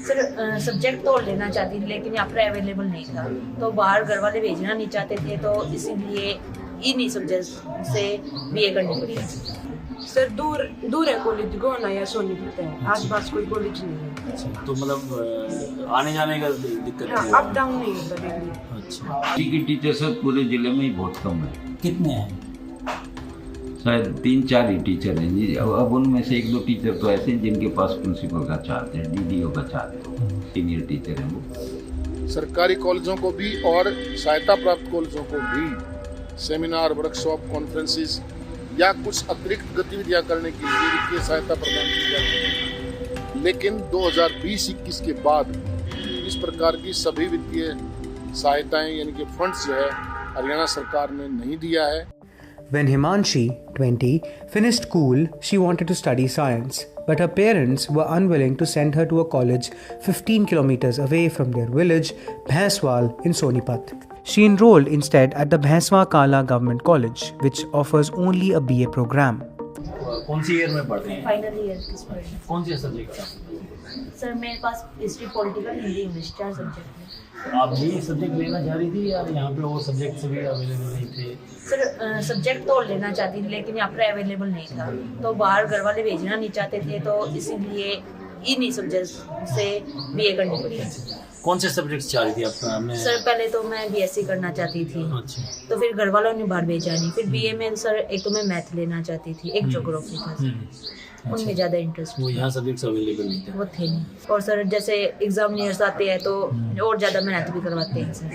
Sir subject तो लेना चाहती थी लेकिन यहाँ पर अवेलेबल नहीं था, तो बाहर घर वाले भेजना नहीं चाहते थे, तो इसीलिए इन्हीं सब्जेक्ट से बीए करनी पड़ी। सर दूर है कॉलेज, गोना या सोनीपत है, आसपास कोई कॉलेज नहीं है। तो मतलब आने जाने का दिक्कत है? अप डाउन नहीं होता डेली। अच्छा, टीचर सर पूरे जिले में ही बहुत कम है। कितने हैं? शायद 3-4 ही टीचर हैं जी। अब उनमें से 1-2 टीचर तो ऐसे हैं जिनके पास प्रिंसिपल का चार्ज है, डीडीओ का चार्ज है, सीनियर टीचर हैं वो। सरकारी कॉलेजों को भी और सहायता प्राप्त कॉलेजों को भी सेमिनार, वर्कशॉप, कॉन्फ्रेंसेस या कुछ अतिरिक्त गतिविधियां करने के लिए वित्तीय सहायता प्रदान की जाती है। लेकिन 2020-21 के बाद इस प्रकार की सभी वित्तीय सहायताएं यानी कि फंड्स जो है हरियाणा सरकार ने नहीं दिया है। When Himanshi, 20, finished school, she wanted to study science, but her parents were unwilling to send her to a college 15 kilometers away from their village, Bhaiswal in Sonipat. She enrolled instead at the Bhaiswal Kala Government College, which offers only a BA program. कौन सी year में पढ़ रहे हैं? Final year की student. कौन से subject का? Sir मेरे पास history, political, Hindi, English 4 subject हैं। आप ये सब्जेक्ट लेना चाह रही थी या यहाँ पे और सब्जेक्ट भी अवेलेबल नहीं थे? सर सब्जेक्ट तो लेना चाहती थी लेकिन यहाँ पर अवेलेबल नहीं था, तो बाहर घर वाले भेजना नहीं चाहते थे, तो इसीलिए इन्हीं सब्जेक्ट से बीए करनी पड़ी। कौन से सब्जेक्ट चाह रही थी आपने? सर पहले तो मैं बीएससी करना चाहती थी। अच्छा। तो फिर घर वालों ने बाहर भेजा नहीं, फिर बीए में सर एक तो मैं मैथ लेना चाहती थी, एक ज्योग्राफी था सर, उनमें ज़्यादा इंटरेस्ट वो यहाँ सब्जेक्ट्स अवेलेबल नहीं थे? वो थे नहीं। और सर जैसे एग्जामिनर्स आते हैं तो और ज़्यादा मेहनत भी करवाते हैं सर।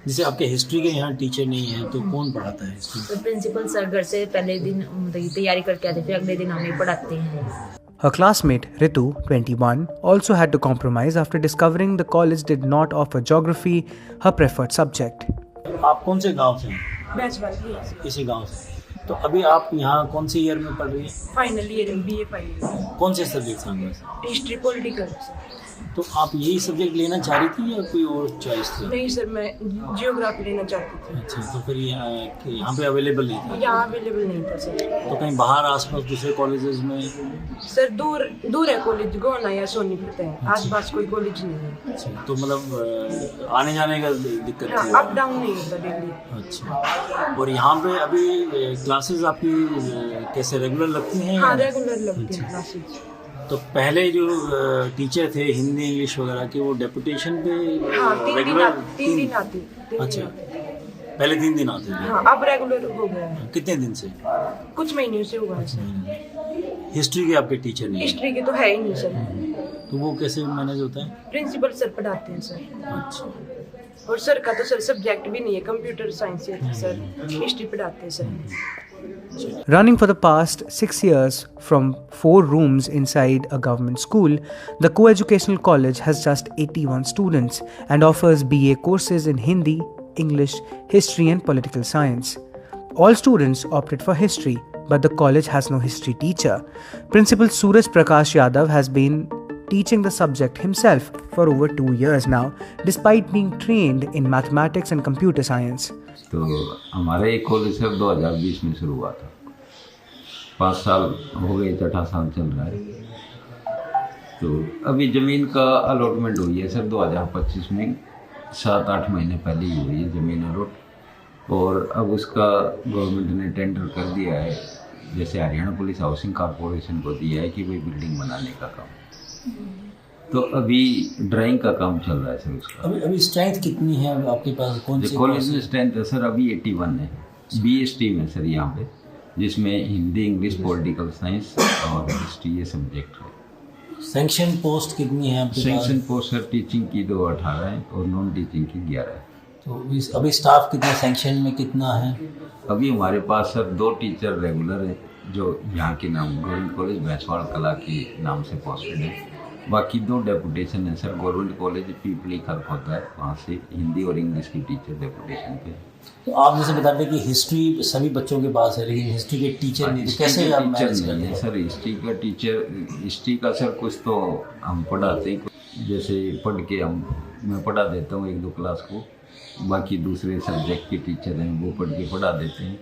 जैसे आपके हिस्ट्री के यहाँ टीचर नहीं है तो कौन पढ़ाता है हिस्ट्री? तो प्रिंसिपल सर घर से पहले दिन तैयारी करके आते, फिर अगले दिन हमें पढ़ाते हैं। Her classmate Ritu, 21, also had to compromise after discovering the college did not offer geography, her preferred subject. आप कौन से गांव से हैं? बैचलर की इसी गांव से। तो अभी आप यहाँ कौन सी ईयर में पढ़ रही हैं? फाइनल ईयर में, बीए फाइनल। कौन से सब्जेक्ट हैं? History, political. तो आप यही सब्जेक्ट लेना चाह रही थी या कोई और चॉइस थी? नहीं सर, मैं जियोग्राफी लेना चाहती थी। अच्छा, तो फिर यहाँ पे अवेलेबल नहीं था? यहाँ अवेलेबल नहीं था सर। तो कहीं बाहर आसपास दूसरे कॉलेजेस में? सर दूर है कॉलेज, गोना या सोनीपत है, आसपास कोई कॉलेज नहीं है। अच्छा, तो मतलब आने जाने का दिक्कत है? अप डाउन नहीं होता डेली। अच्छा, और यहाँ पे अभी क्लासेस आपकी कैसे रेगुलर लगती हैं? हाँ, रेगुलर लगती हैं क्लासेज। तो पहले जो टीचर थे हिंदी इंग्लिश वगैरह के, वो डेपुटेशन पे हाँ, 3 दिन आते। अच्छा, पहले 3 दिन आते थे? हाँ, अब रेगुलर हो गया है। कितने दिन से? कुछ महीनों से हुआ है सर। हिस्ट्री के आपके टीचर नहीं? हिस्ट्री के तो है ही नहीं सर। तो वो कैसे मैनेज होता है? प्रिंसिपल सर पढ़ाते हैं सर। अच्छा, और सर का तो सर सब्जेक्ट भी नहीं है, कंप्यूटर साइंस है सर, हिस्ट्री पढ़ाते हैं sir. Running for the past 6 years from 4 rooms inside a government school, the co-educational college has just 81 students and offers BA courses in Hindi, English, History and Political Science. All students opted for history, but the college has no history teacher. Principal Suraj Prakash Yadav has been teaching the subject himself for over 2 years now, despite being trained in mathematics and computer science. तो हमारा एक college sir 2020 में शुरू हुआ था, 5 साल हो गए, 6 साल चल रहा है। तो अभी ज़मीन का अलॉटमेंट हुई है सर 2025 में, 7-8 महीने पहले ही हुई है ज़मीन अलॉट, और अब उसका गवर्नमेंट ने टेंडर कर दिया है, जैसे हरियाणा पुलिस हाउसिंग कॉर्पोरेशन को दिया है कि वही बिल्डिंग बनाने का काम। तो अभी ड्राइंग का काम चल रहा है सर उसका। अभी स्ट्रेंथ कितनी है आपके पास? कौन से कॉलेज में स्ट्रेंथ है सर अभी 81 है। BA स्ट्रीम है सर यहाँ पे, जिसमें हिंदी, इंग्लिश, पॉलिटिकल साइंस और हिस्ट्री ये सब्जेक्ट है। सैंक्शन पोस्ट कितनी है आपके पास? सैंक्शन पोस्ट सर टीचिंग की 18 है और नॉन टीचिंग की 11 है। तो अभी स्टाफ कितना, सैंक्शन में कितना है? अभी हमारे पास सर 2 टीचर रेगुलर हैं जो यहाँ के नाम गवर्नमेंट कॉलेज भैंसवाल कला के नाम से पोस्टेड है। बाकी 2 डेपुटेशन है सर, गवर्नमेंट कॉलेज पीपली खर्क होता है, वहाँ से हिंदी और इंग्लिश की टीचर डेपुटेशन पे। तो आप जैसे बता रहे कि हिस्ट्री सभी बच्चों के पास है, लेकिन हिस्ट्री के टीचर नहीं, तो कैसे आप मैनेज करते हैं? सर हिस्ट्री का सर कुछ तो हम पढ़ाते हैं, जैसे पढ़ के मैं पढ़ा देता हूँ 1-2 क्लास को, बाकी दूसरे सब्जेक्ट के टीचर हैं वो पढ़ के पढ़ा देते हैं।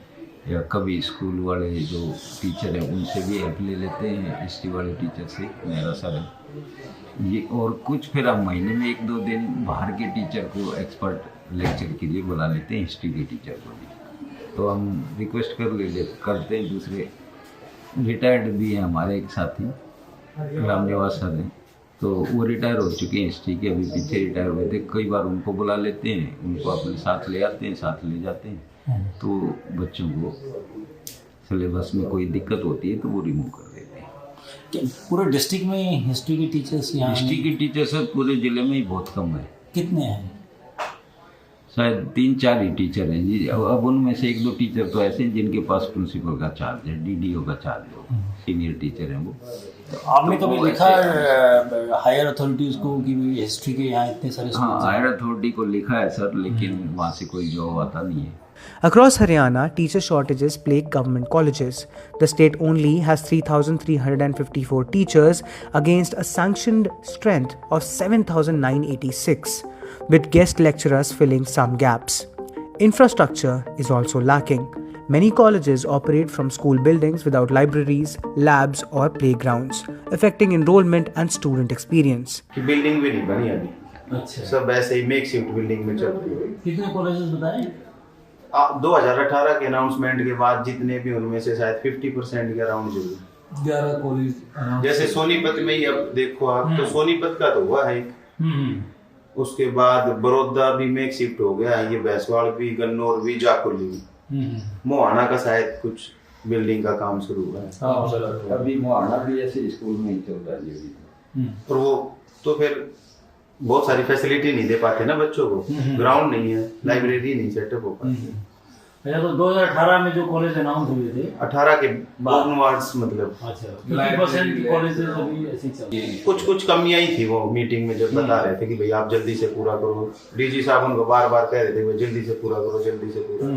या कभी स्कूल वाले जो टीचर हैं उनसे भी हेल्प ले लेते हैं, हिस्ट्री वाले टीचर से, मेरा सर है ये। और कुछ फिर हम महीने में 1-2 दिन बाहर के टीचर को एक्सपर्ट लेक्चर के लिए बुला लेते हैं, हिस्ट्री के टीचर को भी। तो हम रिक्वेस्ट करते हैं। दूसरे रिटायर्ड भी हैं हमारे एक साथी, रामनिवास सर हैं, तो वो रिटायर हो चुके हैं हिस्ट्री के, अभी पीछे रिटायर हुए थे। कई बार उनको बुला लेते हैं, उनको अपने साथ ले आते हैं, साथ ले जाते हैं। तो बच्चों को सिलेबस में कोई दिक्कत होती है तो वो रिमूव कर देते हैं। पूरे डिस्ट्रिक्ट में हिस्ट्री के टीचर्स यहाँ हिस्ट्री के टीचर सर पूरे ज़िले में ही बहुत कम है। कितने हैं? शायद 3-4 ही टीचर हैं जी। अब उनमें से 1-2 टीचर तो ऐसे हैं जिनके पास प्रिंसिपल का चार्ज है, डीडीओ का चार्ज है, सीनियर टीचर हैं वो। तो आपने कभी लिखा हायर अथॉरिटीज़ को कि हिस्ट्री के यहाँ इतने सारे? हाँ, हायर अथॉरिटी को लिखा है सर, लेकिन वहाँ से कोई जवाब आता नहीं है। Across Haryana, teacher shortages plague government colleges. The state only has 3,354 teachers against a sanctioned strength of 7,986, with guest lecturers filling some gaps. Infrastructure is also lacking. Many colleges operate from school buildings without libraries, labs, or playgrounds, affecting enrollment and student experience. Building भी नहीं बनी अभी, अच्छा, सब ऐसे ही make shift building में चल रही है। कितने कॉलेजेस बताएं? 2018 के अनाउंसमेंट के बाद जितने भी उनमें से शायद 50% के अराउंड जो 11 कॉलेज। जैसे सोनीपत में ही अब देखो आप, तो सोनीपत का तो हुआ है एक, उसके बाद बड़ौदा भी मेक शिफ्ट हो गया है, ये भैंसवाड़ भी, गन्नौर भी, जाकुली भी, मोहाना का शायद कुछ बिल्डिंग का काम शुरू हुआ है। अभी मोहाना भी ऐसे स्कूल में ही चल रहा है। और वो तो फिर बहुत सारी फैसिलिटी नहीं दे पाते ना बच्चों को, ग्राउंड नहीं है, लाइब्रेरी नहीं सेटअप हो पाती। अच्छा, तो 2018 में जो कॉलेज अनाउंस हुए थे 18 के ऑनवर्ड्स, मतलब अच्छा 50% कॉलेजेस अभी ऐसे ही चल रहे हैं। कुछ कमियां ही थी वो मीटिंग में जब बता रहे थे कि भाई आप जल्दी से पूरा करो। डीजी साहब उनको बार बार कह रहे थे भाई जल्दी से पूरा करो, जल्दी से पूरा,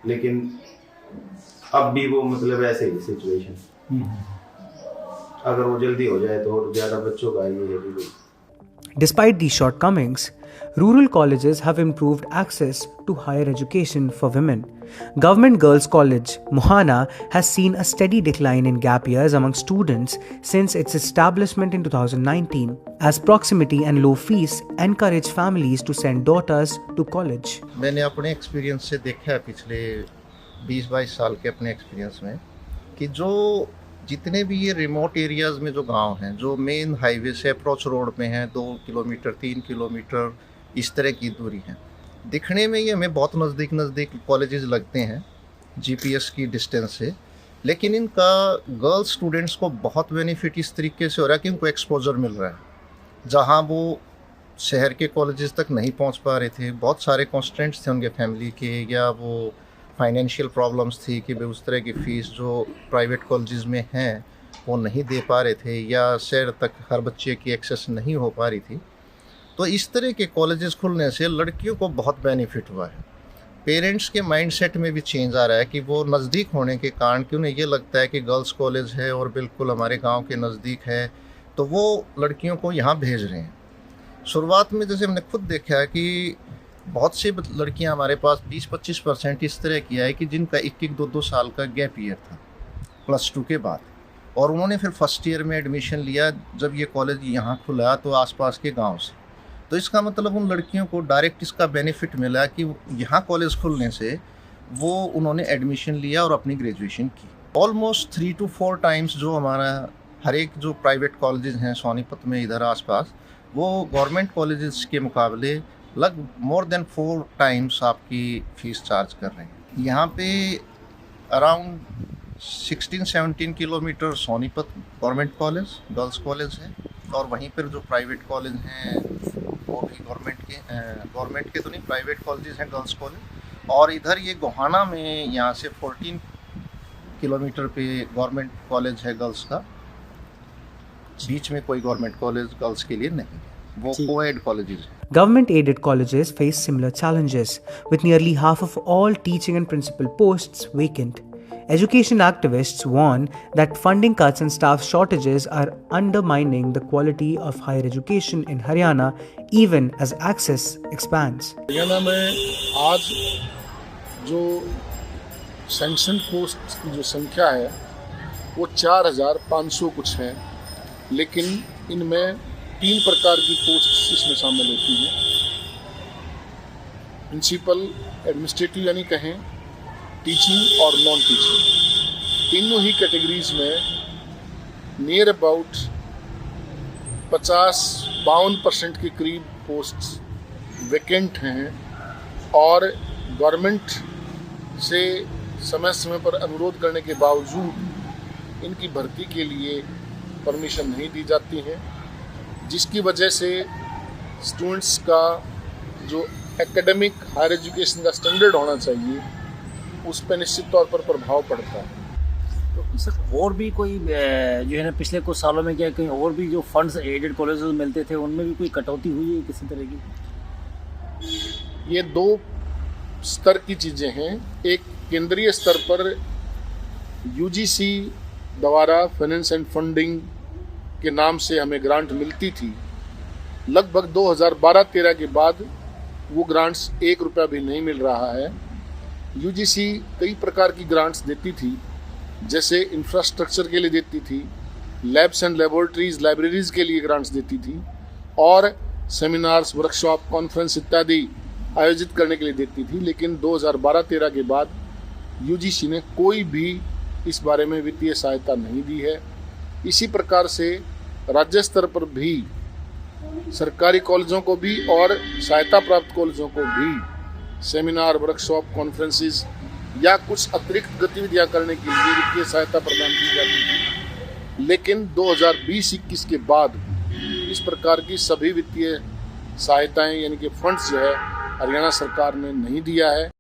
लेकिन अब भी वो मतलब ऐसे ही सिचुएशन, अगर वो जल्दी हो जाए तो और ज्यादा बच्चों का ये है कि Despite these shortcomings, rural colleges have improved access to higher education for women. Government Girls College, Mohana, has seen a steady decline in gap years among students since its establishment in 2019, as proximity and low fees encourage families to send daughters to college. मैंने अपने experience से देखा है पिछले 20-22 साल के अपने experience में कि जो जितने भी ये रिमोट एरियाज़ में जो गांव हैं, जो मेन हाईवे से अप्रोच रोड में हैं, 2 किलोमीटर 3 किलोमीटर इस तरह की दूरी है, दिखने में ये हमें बहुत नज़दीक कॉलेजेस लगते हैं जीपीएस की डिस्टेंस से, लेकिन इनका गर्ल्स स्टूडेंट्स को बहुत बेनिफिट इस तरीके से हो रहा है कि उनको एक्सपोजर मिल रहा है। जहाँ वो शहर के कॉलेजेस तक नहीं पहुँच पा रहे थे, बहुत सारे कॉन्स्टेंट्स थे उनके फैमिली के, या वो फाइनेंशियल प्रॉब्लम्स थी कि भाई उस तरह की फ़ीस जो प्राइवेट कॉलेजेस में हैं वो नहीं दे पा रहे थे, या शहर तक हर बच्चे की एक्सेस नहीं हो पा रही थी। तो इस तरह के कॉलेजेस खुलने से लड़कियों को बहुत बेनिफिट हुआ है। पेरेंट्स के माइंडसेट में भी चेंज आ रहा है कि वो नज़दीक होने के कारण कि उन्हें ये लगता है कि गर्ल्स कॉलेज है और बिल्कुल हमारे गांव के नज़दीक है, तो वो लड़कियों को यहाँ भेज रहे हैं। शुरुआत में जैसे हमने खुद देखा है कि बहुत सी लड़कियां हमारे पास 20-25% इस तरह किया है कि जिनका 1-2 साल का गैप ईयर था +2 के बाद, और उन्होंने फिर फर्स्ट ईयर में एडमिशन लिया जब ये कॉलेज यहाँ खुला तो आसपास के गांव से। तो इसका मतलब उन लड़कियों को डायरेक्ट इसका बेनिफिट मिला कि यहाँ कॉलेज खुलने से वो उन्होंने एडमिशन लिया और अपनी ग्रेजुएशन की। ऑलमोस्ट 3 to 4 टाइम्स जो हमारा हर एक जो प्राइवेट कॉलेजेस हैं सोनीपत में इधर आसपास, वो गवर्नमेंट कॉलेजेस के मुकाबले मोर देन 4 टाइम्स आपकी फ़ीस चार्ज कर रहे हैं। यहाँ पे around 16-17 kilometre Sonipat government college girls college है, और वहीं पर जो प्राइवेट कॉलेज हैं वो भी गवर्नमेंट के तो नहीं, प्राइवेट कॉलेजेस हैं गर्ल्स कॉलेज। और इधर ये गोहाना में यहाँ से 14 किलोमीटर पे गवर्नमेंट कॉलेज है गर्ल्स का, बीच में कोई गवर्नमेंट कॉलेज गर्ल्स के लिए नहीं, वो को-एड कॉलेजेस हैं। Government-aided colleges face similar challenges, with nearly half of all teaching and principal posts vacant. Education activists warn that funding cuts and staff shortages are undermining the quality of higher education in Haryana, even as access expands. Haryana में आज जो sanction post की जो संख्या है वो 4500 कुछ है, लेकिन इनमें 3 प्रकार की पोस्ट इसमें शामिल होती हैं। प्रिंसिपल, एडमिनिस्ट्रेटिव यानी कहें, टीचिंग और नॉन टीचिंग, तीनों ही कैटेगरीज में नियर अबाउट 52% के करीब पोस्ट वैकेंट हैं और गवर्नमेंट से समय समय पर अनुरोध करने के बावजूद इनकी भर्ती के लिए परमिशन नहीं दी जाती है, जिसकी वजह से स्टूडेंट्स का जो एकेडमिक हायर एजुकेशन का स्टैंडर्ड होना चाहिए उस पर निश्चित तौर पर प्रभाव पड़ता है। तो सर और भी कोई जो है ना पिछले कुछ सालों में क्या कहीं और भी जो फंड्स एडेड कॉलेजेस मिलते थे उनमें भी कोई कटौती हुई है किसी तरह की? ये 2 स्तर की चीज़ें हैं। एक केंद्रीय स्तर पर यूजीसी द्वारा फाइनेंस एंड फंडिंग के नाम से हमें ग्रांट मिलती थी। लगभग 2012-13 के बाद वो ग्रांट्स 1 रुपया भी नहीं मिल रहा है। यूजीसी कई प्रकार की ग्रांट्स देती थी, जैसे इंफ्रास्ट्रक्चर के लिए देती थी, लैब्स एंड लेबोरेटरीज, लाइब्रेरीज के लिए ग्रांट्स देती थी और सेमिनार्स, वर्कशॉप, कॉन्फ्रेंस इत्यादि आयोजित करने के लिए देती थी। लेकिन 2012-13 के बाद यूजीसी ने कोई भी इस बारे में वित्तीय सहायता नहीं दी है। इसी प्रकार से राज्य स्तर पर भी सरकारी कॉलेजों को भी और सहायता प्राप्त कॉलेजों को भी सेमिनार, वर्कशॉप, कॉन्फ्रेंसेस या कुछ अतिरिक्त गतिविधियां करने के लिए वित्तीय सहायता प्रदान की जाती थी। लेकिन 2020-21 के बाद इस प्रकार की सभी वित्तीय सहायताएं यानी कि फंड्स जो है हरियाणा सरकार ने नहीं दिया है।